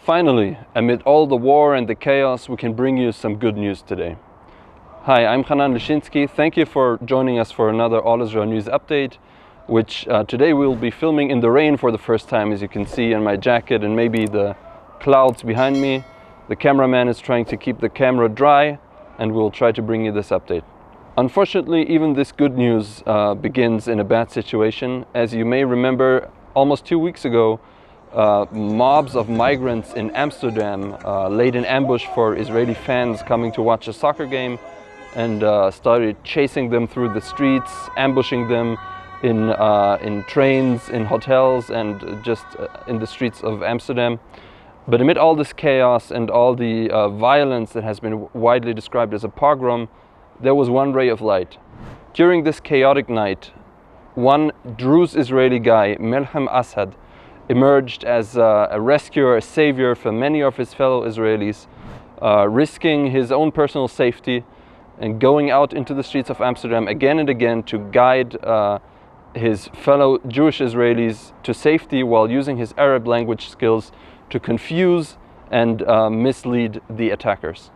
Finally, amid all the war and the chaos, we can bring you some good news today. Hi, I'm Hanan Lishinsky. Thank you for joining us for another All Israel News update, which today we'll be filming in the rain for the first time, as you can see in my jacket and maybe the clouds behind me. The cameraman is trying to keep the camera dry, and we'll try to bring you this update. Unfortunately, even this good news begins in a bad situation. As you may remember, almost 2 weeks ago, mobs of migrants in Amsterdam laid an ambush for Israeli fans coming to watch a soccer game and started chasing them through the streets, ambushing them in trains, in hotels, and just in the streets of Amsterdam. But amid all this chaos and all the violence that has been widely described as a pogrom, there was one ray of light. During this chaotic night, one Druze Israeli guy, Melham Assad, emerged as a rescuer, a savior for many of his fellow Israelis, risking his own personal safety and going out into the streets of Amsterdam again and again to guide his fellow Jewish Israelis to safety while using his Arab language skills to confuse and mislead the attackers.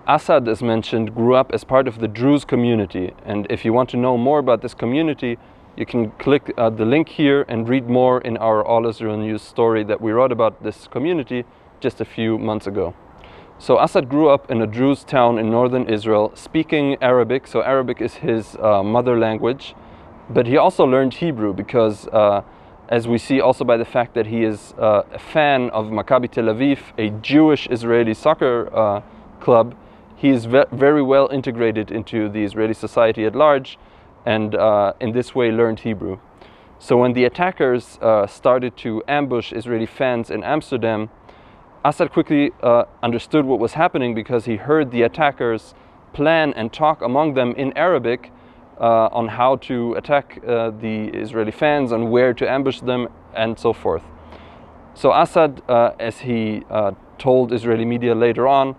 Assad, as mentioned, grew up as part of the Druze community, and if you want to know more about this community, you can click the link here and read more in our All Israel News story that we wrote about this community just a few months ago. So Assad grew up in a Druze town in northern Israel, speaking Arabic, so Arabic is his mother language, but he also learned Hebrew because, as we see also by the fact that he is a fan of Maccabi Tel Aviv, a Jewish Israeli soccer club, he is very well integrated into the Israeli society at large, and in this way learned Hebrew. So when the attackers started to ambush Israeli fans in Amsterdam, Assad quickly understood what was happening because he heard the attackers plan and talk among them in Arabic on how to attack the Israeli fans, on where to ambush them, and so forth. So Assad, as he told Israeli media later on,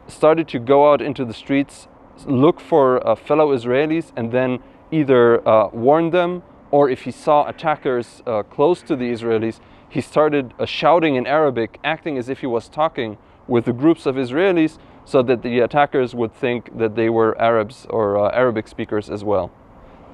started to go out into the streets, look for fellow Israelis, and then either warn them, or if he saw attackers close to the Israelis, he started shouting in Arabic, acting as if he was talking with the groups of Israelis so that the attackers would think that they were Arabs or Arabic speakers as well.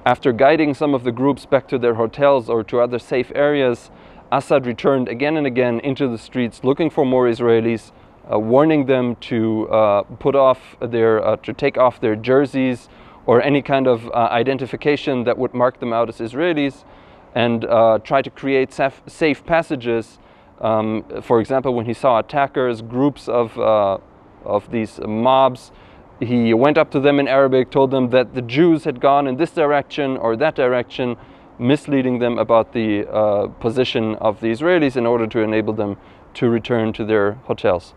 After guiding some of the groups back to their hotels or to other safe areas, Assad returned again and again into the streets looking for more Israelis, warning them to to take off their jerseys or any kind of identification that would mark them out as Israelis, and try to create safe passages. For example, when he saw attackers, groups of these mobs, he went up to them in Arabic, told them that the Jews had gone in this direction or that direction, misleading them about the position of the Israelis in order to enable them to return to their hotels.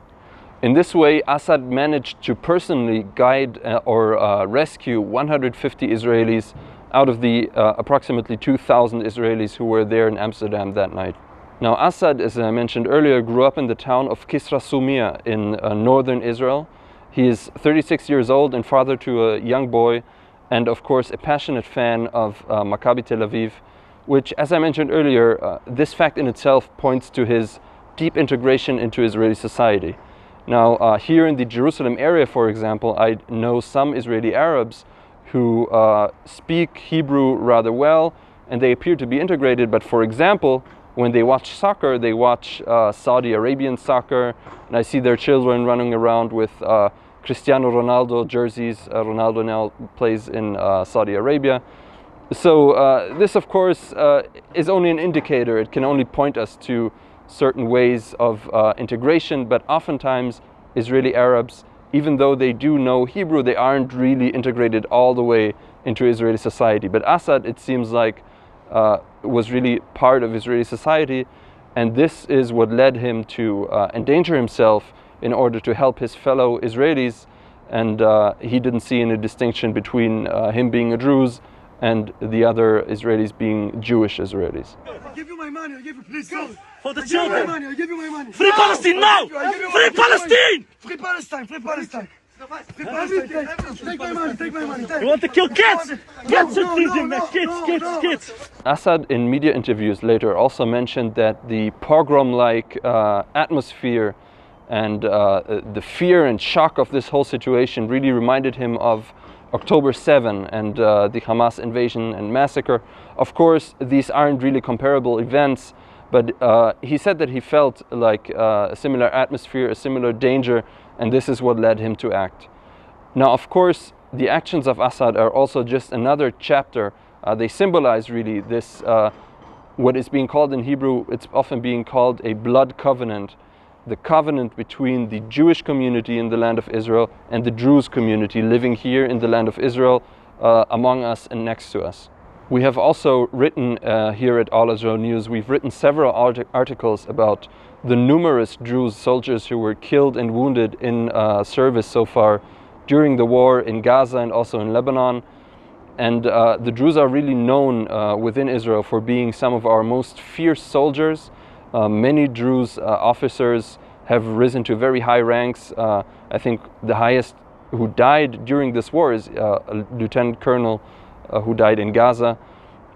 In this way, Assad managed to personally guide or rescue 150 Israelis out of the approximately 2,000 Israelis who were there in Amsterdam that night. Now, Assad, as I mentioned earlier, grew up in the town of Kisra Sumia in northern Israel. He is 36 years old and father to a young boy, and of course a passionate fan of Maccabi Tel Aviv, which, as I mentioned earlier, this fact in itself points to his deep integration into Israeli society. Now, here in the Jerusalem area, for example, I know some Israeli Arabs who speak Hebrew rather well, and they appear to be integrated, but for example, when they watch soccer, they watch Saudi Arabian soccer, and I see their children running around with Cristiano Ronaldo jerseys. Ronaldo now plays in Saudi Arabia. So this, of course, is only an indicator. It can only point us to certain ways of integration, but oftentimes Israeli Arabs, even though they do know Hebrew, they aren't really integrated all the way into Israeli society. But Assad, it seems like, was really part of Israeli society, and this is what led him to endanger himself in order to help his fellow Israelis, and he didn't see any distinction between him being a Druze and the other Israelis being Jewish Israelis. I'll give you my money, I'll give you, please go. For the children. I'll give you my money. Free Palestine now! Free Palestine! Free Palestine, free Palestine. Take my money, take my money. You want to kill kids? Kids should please him, kids. Assad, in media interviews later, also mentioned that the pogrom-like atmosphere And the fear and shock of this whole situation really reminded him of October 7 and the Hamas invasion and massacre. Of course, these aren't really comparable events, but he said that he felt like a similar atmosphere, a similar danger, and this is what led him to act. Now, of course, the actions of Assad are also just another chapter. They symbolize really this, what is being called in Hebrew, it's often being called a blood covenant, the covenant between the Jewish community in the land of Israel and the Druze community living here in the land of Israel, among us and next to us. We have also written here at All Israel News, we've written several articles about the numerous Druze soldiers who were killed and wounded in service so far during the war in Gaza and also in Lebanon. And the Druze are really known within Israel for being some of our most fierce soldiers. Many Druze officers have risen to very high ranks. I think the highest who died during this war is a lieutenant colonel who died in Gaza.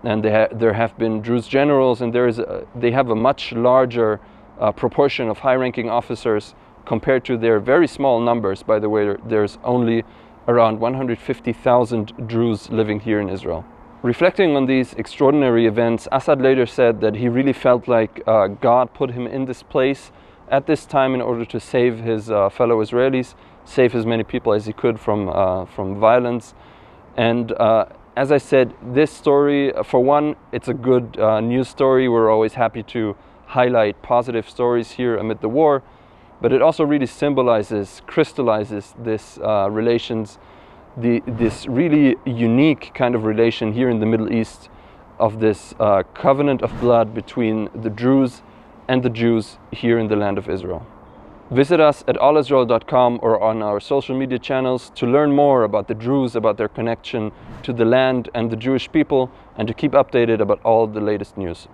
And there have been Druze generals, and they have a much larger proportion of high-ranking officers compared to their very small numbers. By the way, there's only around 150,000 Druze living here in Israel. Reflecting on these extraordinary events, Assad later said that he really felt like God put him in this place at this time in order to save his fellow Israelis, save as many people as he could from violence. And as I said, this story, for one, it's a good news story. We're always happy to highlight positive stories here amid the war, but it also really symbolizes, crystallizes this this really unique kind of relation here in the Middle East of this covenant of blood between the Druze and the Jews here in the land of Israel. Visit us at allisrael.com or on our social media channels to learn more about the Druze, about their connection to the land and the Jewish people, and to keep updated about all the latest news.